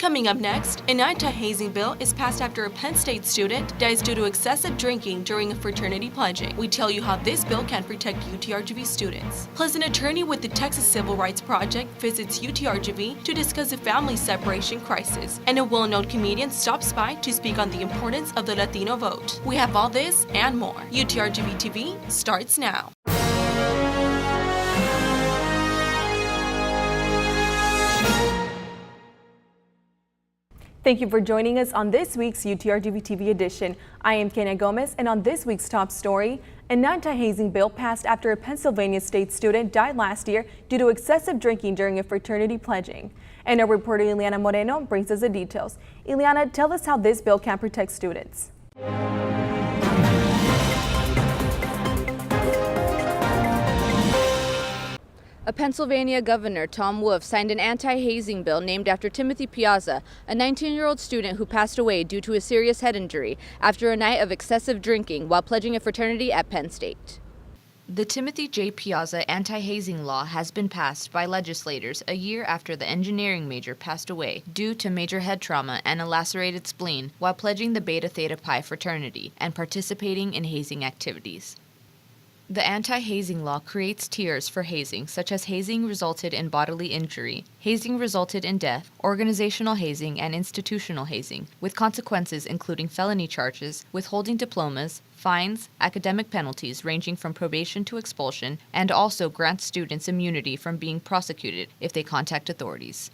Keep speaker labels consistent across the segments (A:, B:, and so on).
A: Coming up next, an anti-hazing bill is passed after a Penn State student dies due to excessive drinking during a fraternity pledging. We tell you how this bill can protect UTRGV students. Plus, an attorney with the Texas Civil Rights Project visits UTRGV to discuss a family separation crisis. And a well-known comedian stops by to speak on the importance of the Latino vote. We have all this and more. UTRGV-TV starts now.
B: Thank you for joining us on this week's UTRGV-TV edition. I am Kenia Gomez, and on this week's top story, an anti-hazing bill passed after a Pennsylvania state student died last year due to excessive drinking during a fraternity pledging. And our reporter Yuliana Moreno brings us the details. Yuliana, tell us how this bill can protect students.
C: A Pennsylvania governor, Tom Wolf, signed an anti-hazing bill named after Timothy Piazza, a 19-year-old student who passed away due to a serious head injury after a night of excessive drinking while pledging a fraternity at Penn State. The Timothy J. Piazza anti-hazing law has been passed by legislators a year after the engineering major passed away due to major head trauma and a lacerated spleen while pledging the Beta Theta Pi fraternity and participating in hazing activities. The anti-hazing law creates tiers for hazing, such as hazing resulted in bodily injury, hazing resulted in death, organizational hazing, and institutional hazing, with consequences including felony charges, withholding diplomas, fines, academic penalties ranging from probation to expulsion, and also grants students immunity from being prosecuted if they contact authorities.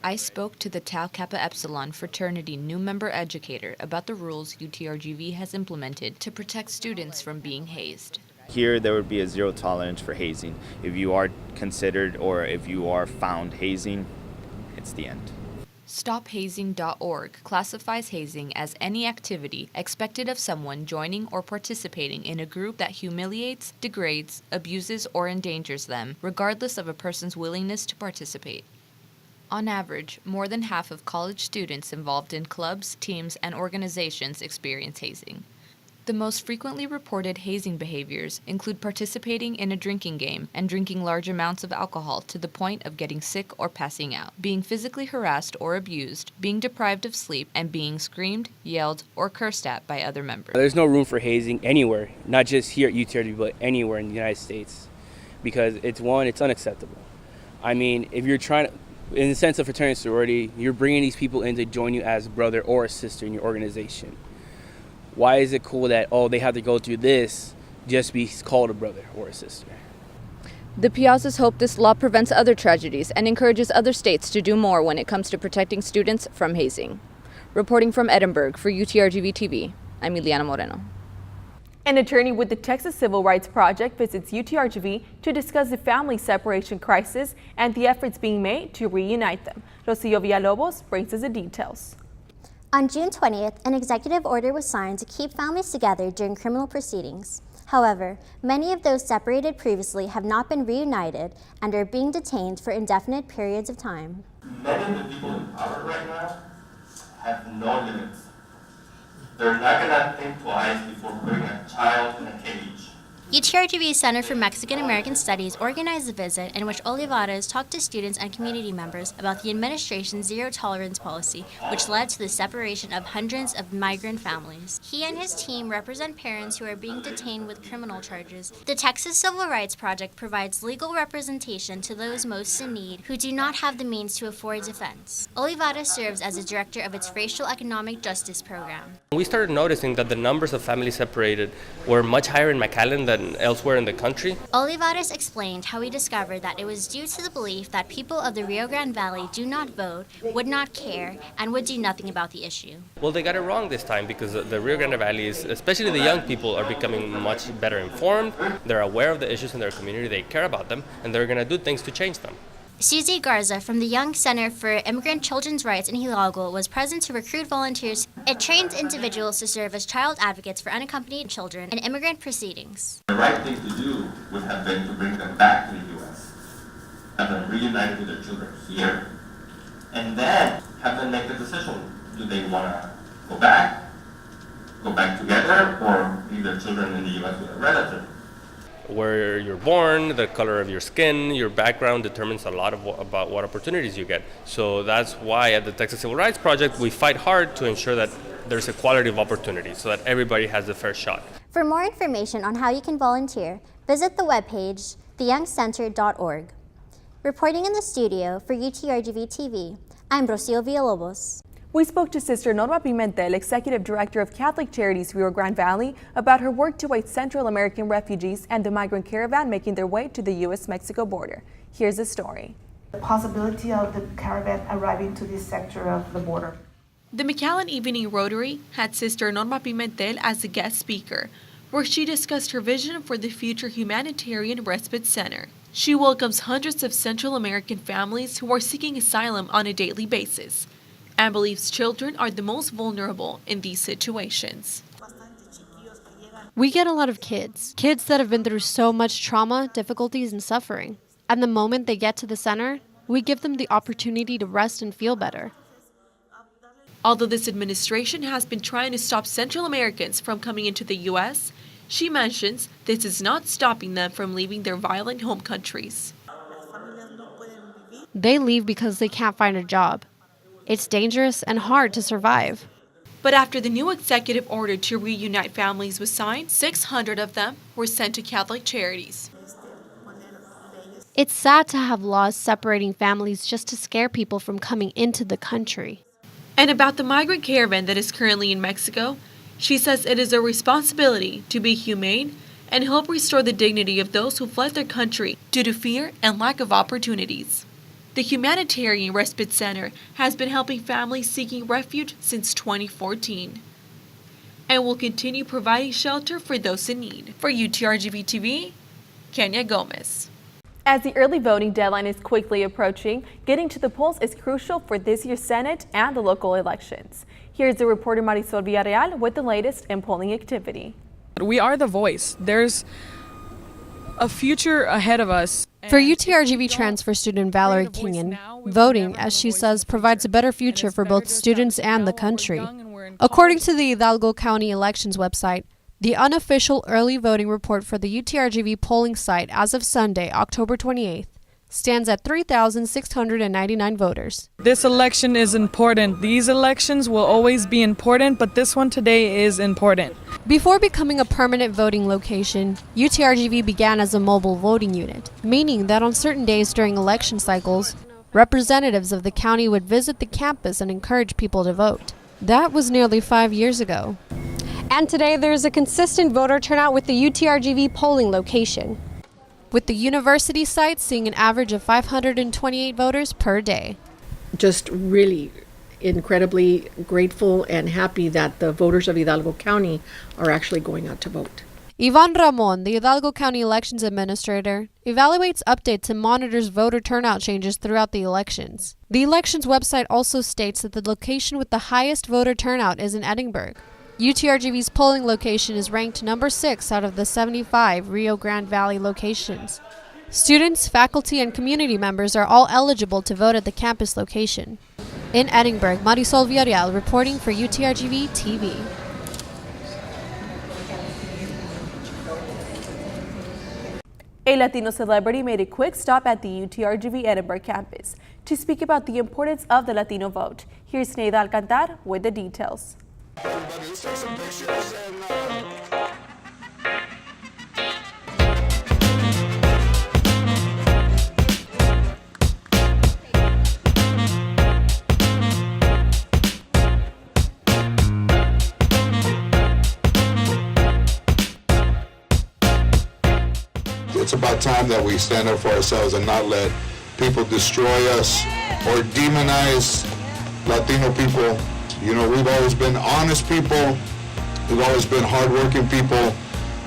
C: I spoke to the Tau Kappa Epsilon fraternity new member educator about the rules UTRGV has implemented to protect students from being hazed.
D: Here, there would be a zero tolerance for hazing. If you are considered or if you are found hazing, it's the end.
C: StopHazing.org classifies hazing as any activity expected of someone joining or participating in a group that humiliates, degrades, abuses, or endangers them, regardless of a person's willingness to participate. On average, more than half of college students involved in clubs, teams, and organizations experience hazing. The most frequently reported hazing behaviors include participating in a drinking game and drinking large amounts of alcohol to the point of getting sick or passing out, being physically harassed or abused, being deprived of sleep, and being screamed, yelled, or cursed at by other members.
E: There's no room for hazing anywhere, not just here at UTRGV, but anywhere in the United States, because it's unacceptable. I mean, if you're trying to, in the sense of fraternity and sorority, you're bringing these people in to join you as a brother or a sister in your organization. Why is it cool that, they have to go through this just to be called a brother or a sister?
C: The Piazzas hope this law prevents other tragedies and encourages other states to do more when it comes to protecting students from hazing. Reporting from Edinburgh for UTRGV-TV, I'm Yuliana Moreno.
B: An attorney with the Texas Civil Rights Project visits UTRGV to discuss the family separation crisis and the efforts being made to reunite them. Rocio Villalobos brings us the details.
F: On June 20th, an executive order was signed to keep families together during criminal proceedings. However, many of those separated previously have not been reunited and are being detained for indefinite periods of time.
G: Many of the people in power right now have no limits. They're not gonna think twice before putting a child in a cage.
F: UTRGV Center for Mexican American Studies organized a visit in which Olivares talked to students and community members about the administration's zero-tolerance policy, which led to the separation of hundreds of migrant families. He and his team represent parents who are being detained with criminal charges. The Texas Civil Rights Project provides legal representation to those most in need who do not have the means to afford defense. Olivares serves as the director of its Racial Economic Justice Program.
H: We started noticing that the numbers of families separated were much higher in McAllen than elsewhere in the country.
F: Olivares explained how he discovered that it was due to the belief that people of the Rio Grande Valley do not vote, would not care, and would do nothing about the issue.
H: Well, they got it wrong this time because the Rio Grande Valley, especially the young people, are becoming much better informed. They're aware of the issues in their community, they care about them, and they're going to do things to change them.
F: Susie Garza from the Young Center for Immigrant Children's Rights in Hidalgo was present to recruit volunteers. It trains individuals to serve as child advocates for unaccompanied children in immigrant proceedings.
G: The right thing to do would have been to bring them back to the U.S., have them reunited with their children here, and then have them make the decision. Do they want to go back together, or leave their children in the U.S. with a relative?
H: where you're born, the color of your skin, your background determines a lot about what opportunities you get. So that's why at the Texas Civil Rights Project, we fight hard to ensure that there's equality of opportunity so that everybody has a fair shot.
F: For more information on how you can volunteer, visit the webpage theyoungcenter.org. Reporting in the studio for UTRGV-TV, I'm Rocio Villalobos.
B: We spoke to Sister Norma Pimentel, Executive Director of Catholic Charities Rio Grande Valley, about her work to aid Central American refugees and the migrant caravan making their way to the U.S.-Mexico border. Here's the story.
I: The possibility of the caravan arriving to this sector of the border.
A: The McAllen Evening Rotary had Sister Norma Pimentel as a guest speaker, where she discussed her vision for the future humanitarian respite center. She welcomes hundreds of Central American families who are seeking asylum on a daily basis, and believes children are the most vulnerable in these situations.
J: We get a lot of kids that have been through so much trauma, difficulties, and suffering. And the moment they get to the center, we give them the opportunity to rest and feel better.
A: Although this administration has been trying to stop Central Americans from coming into the U.S., she mentions this is not stopping them from leaving their violent home countries.
J: They leave because they can't find a job. It's dangerous and hard to survive.
A: But after the new executive order to reunite families was signed, 600 of them were sent to Catholic Charities.
J: It's sad to have laws separating families just to scare people from coming into the country.
A: And about the migrant caravan that is currently in Mexico, she says it is a responsibility to be humane and help restore the dignity of those who fled their country due to fear and lack of opportunities. The Humanitarian Respite Center has been helping families seeking refuge since 2014 and will continue providing shelter for those in need. For UTRGV-TV, Kenya Gomez.
B: As the early voting deadline is quickly approaching, getting to the polls is crucial for this year's Senate and the local elections. Here's the reporter Marisol Villarreal with the latest in polling activity.
K: We are the voice. There's a future ahead of us.
J: For UTRGV transfer student Valerie Kingan, voting, as she says, provides a better future for both students and the country. According to the Hidalgo County Elections website, the unofficial early voting report for the UTRGV polling site as of Sunday, October 28th, stands at 3,699 voters.
K: This election is important. These elections will always be important, but this one today is important.
J: Before becoming a permanent voting location, UTRGV began as a mobile voting unit, meaning that on certain days during election cycles, representatives of the county would visit the campus and encourage people to vote. That was nearly 5 years ago.
L: And today there is a consistent voter turnout with the UTRGV polling location,
J: with the university site seeing an average of 528 voters per day.
M: Just really incredibly grateful and happy that the voters of Hidalgo County are actually going out to vote.
J: Ivan Ramon, the Hidalgo County Elections Administrator, evaluates, updates, and monitors voter turnout changes throughout the elections. The elections website also states that the location with the highest voter turnout is in Edinburgh. UTRGV's polling location is ranked number 6 out of the 75 Rio Grande Valley locations. Students, faculty, and community members are all eligible to vote at the campus location. In Edinburgh, Marisol Villarreal reporting for UTRGV-TV.
B: A Latino celebrity made a quick stop at the UTRGV Edinburgh campus to speak about the importance of the Latino vote. Here's Neida Alcantar with the details.
N: Let's take some pictures and it's about time that we stand up for ourselves and not let people destroy us or demonize Latino people. You know, we've always been honest people, we've always been hardworking people,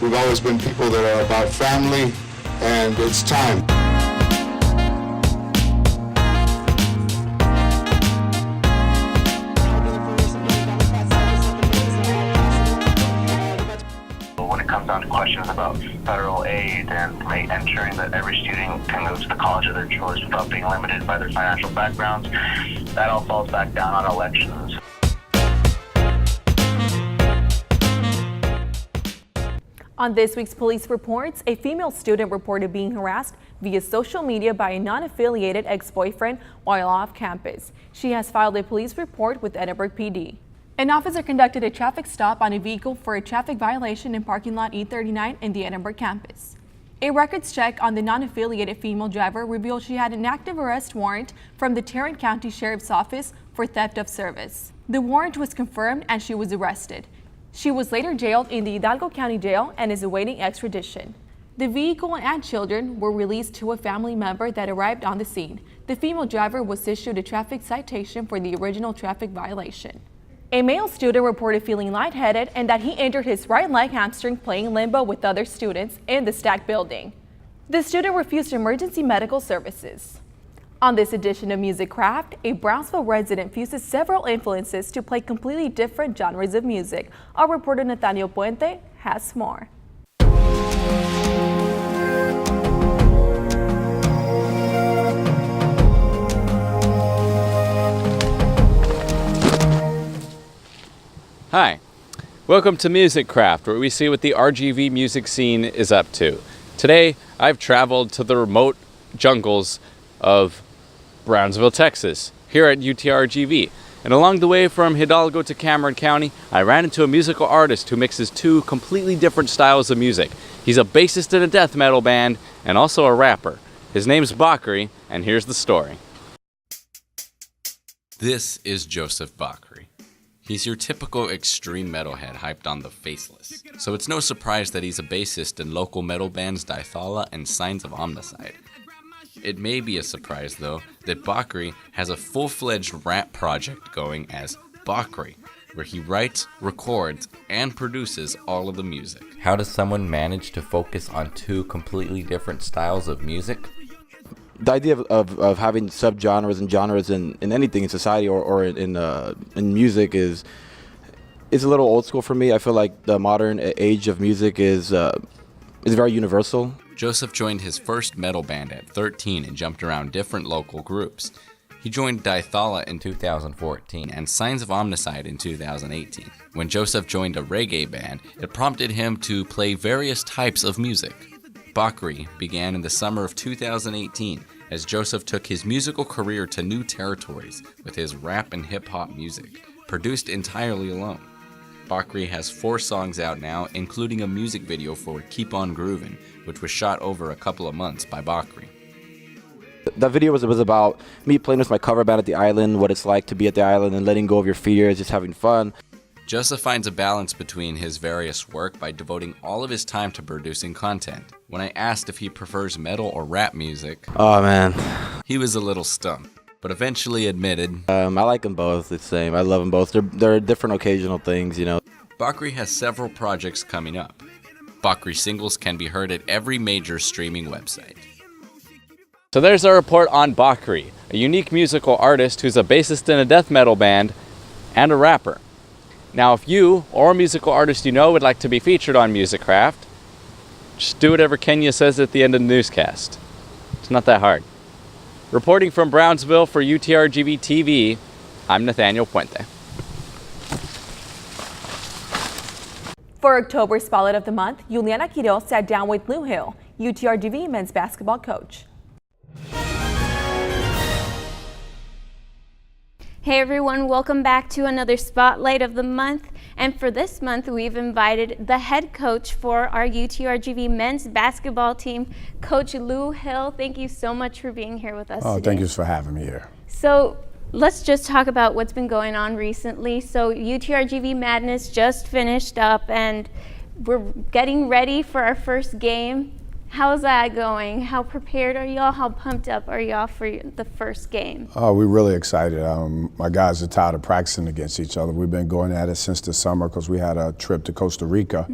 N: we've always been people that are about family, and it's time.
O: When it comes down to questions about federal aid and ensuring that every student can go to the college of their choice without being limited by their financial backgrounds, that all falls back down on elections.
B: On this week's police reports, a female student reported being harassed via social media by a non-affiliated ex-boyfriend while off campus. She has filed a police report with Edinburgh PD. An officer conducted a traffic stop on a vehicle for a traffic violation in parking lot E39 in the Edinburgh campus. A records check on the non-affiliated female driver revealed she had an active arrest warrant from the Tarrant County Sheriff's Office for theft of service. The warrant was confirmed and she was arrested. She was later jailed in the Hidalgo County Jail and is awaiting extradition. The vehicle and children were released to a family member that arrived on the scene. The female driver was issued a traffic citation for the original traffic violation. A male student reported feeling lightheaded and that he injured his right leg hamstring playing limbo with other students in the Stack building. The student refused emergency medical services. On this edition of Music Craft, a Brownsville resident fuses several influences to play completely different genres of music. Our reporter Nathaniel Puente has more.
P: Hi, welcome to Music Craft, where we see what the RGV music scene is up to. Today, I've traveled to the remote jungles of Brownsville, Texas, here at UTRGV. And along the way from Hidalgo to Cameron County, I ran into a musical artist who mixes two completely different styles of music. He's a bassist in a death metal band and also a rapper. His name's Bakri, and here's the story.
Q: This is Joseph Bakri. He's your typical extreme metalhead hyped on the faceless. So it's no surprise that he's a bassist in local metal bands Dithala and Signs of Omnicide. It may be a surprise, though, that Bakri has a full-fledged rap project going as Bakri, where he writes, records, and produces all of the music.
R: How does someone manage to focus on two completely different styles of music?
S: The idea of having subgenres and genres in anything in society or in music is a little old school for me. I feel like the modern age of music is very universal.
Q: Joseph joined his first metal band at 13 and jumped around different local groups. He joined Dithala in 2014 and Signs of Omnicide in 2018. When Joseph joined a reggae band, it prompted him to play various types of music. Bakri began in the summer of 2018 as Joseph took his musical career to new territories with his rap and hip-hop music, produced entirely alone. Bakri has 4 songs out now, including a music video for Keep On Groovin', which was shot over a couple of months by Bakri.
S: That video was about me playing with my cover band at the island, what it's like to be at the island and letting go of your fears, just having fun.
Q: Joseph finds a balance between his various work by devoting all of his time to producing content. When I asked if he prefers metal or rap music,
S: oh man,
Q: he was a little stumped, but eventually admitted,
S: I like them both the same. I love them both. They're different occasional things, you know.
Q: Bakri has several projects coming up. Bakri singles can be heard at every major streaming website.
P: So there's our report on Bakri, a unique musical artist who's a bassist in a death metal band and a rapper. Now, if you or a musical artist you know would like to be featured on Music Craft, just do whatever Kenya says at the end of the newscast. It's not that hard. Reporting from Brownsville for UTRGV-TV, I'm Nathaniel Puente.
B: For October's Spotlight of the Month, Yuliana Quiroz sat down with Lou Hill, UTRGV men's basketball coach.
T: Hey everyone, welcome back to another Spotlight of the Month. And for this month, we've invited the head coach for our UTRGV men's basketball team, Coach Lou Hill. Thank you so much for being here with us today.
U: Thank you for having me here.
T: So let's just talk about what's been going on recently. So UTRGV Madness just finished up and we're getting ready for our first game. How's that going? How prepared are y'all? How pumped up are y'all for the first game?
U: We're really excited. My guys are tired of practicing against each other. We've been going at it since the summer because we had a trip to Costa Rica.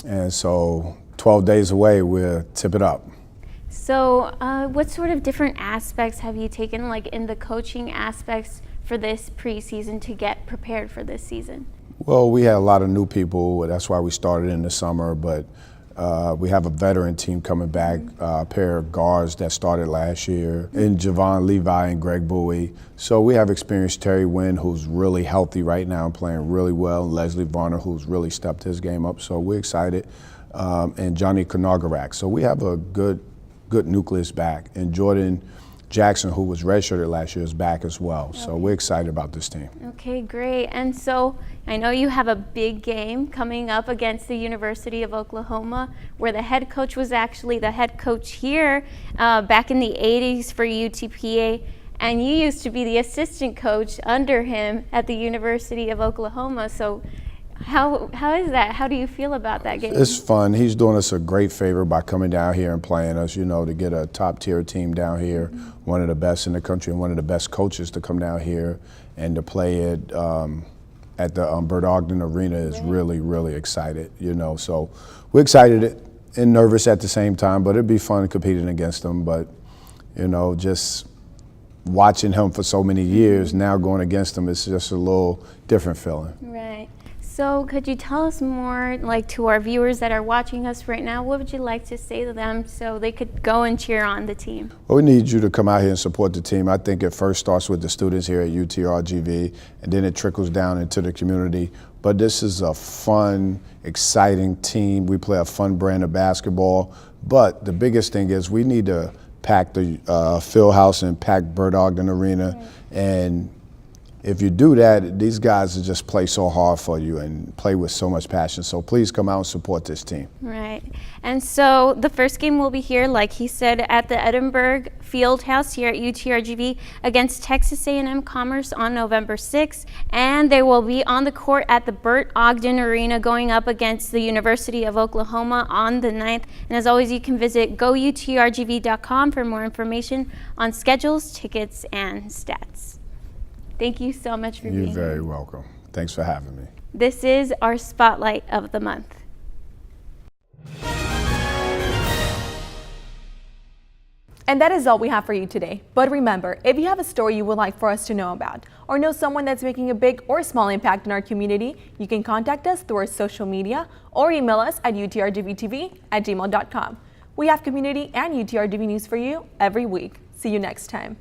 U: And so 12 days away, we'll tip it up.
T: So what sort of different aspects have you taken, like in the coaching aspects for this preseason to get prepared for this season?
U: Well, we had a lot of new people. That's why we started in the summer. But we have a veteran team coming back, a pair of guards that started last year, and Javon Levi and Greg Bowie. So we have experienced Terry Wynn, who's really healthy right now and playing really well, and Leslie Varner, who's really stepped his game up. So we're excited. and Johnny Kanagarak. So we have a good nucleus back. And Jordan Jackson, who was redshirted last year, is back as well. Okay. So we're excited about this team.
T: Okay, great. And so I know you have a big game coming up against the University of Oklahoma, where the head coach was actually the head coach here back in the 80s for UTPA. And you used to be the assistant coach under him at the University of Oklahoma. So how is that? How do you feel about that game?
U: It's fun. He's doing us a great favor by coming down here and playing us, you know, to get a top-tier team down here, one of the best in the country and one of the best coaches to come down here and to play it at the Bert Ogden Arena is really, really excited, you know. So we're excited and nervous at the same time, but it'd be fun competing against him. But, you know, just watching him for so many years, now going against him, it's just a little different feeling.
T: Right. So could you tell us more, like, to our viewers that are watching us right now, what would you like to say to them so they could go and cheer on the team?
U: Well, we need you to come out here and support the team. I think it first starts with the students here at UTRGV, and then it trickles down into the community. But this is a fun, exciting team. We play a fun brand of basketball. But the biggest thing is we need to pack the field house and pack Bert Ogden Arena. Right. And if you do that, these guys will just play so hard for you and play with so much passion. So please come out and support this team.
T: Right. And so the first game will be here, like he said, at the Edinburgh Fieldhouse here at UTRGV against Texas A&M Commerce on November 6th. And they will be on the court at the Bert Ogden Arena going up against the University of Oklahoma on the 9th. And as always, you can visit goutrgv.com for more information on schedules, tickets, and stats. Thank you so much for being here.
U: You're very welcome. Thanks for having me.
T: This is our Spotlight of the Month.
B: And that is all we have for you today. But remember, if you have a story you would like for us to know about, or know someone that's making a big or small impact in our community, you can contact us through our social media or email us at utrgvtv@gmail.com. We have community and UTRGV news for you every week. See you next time.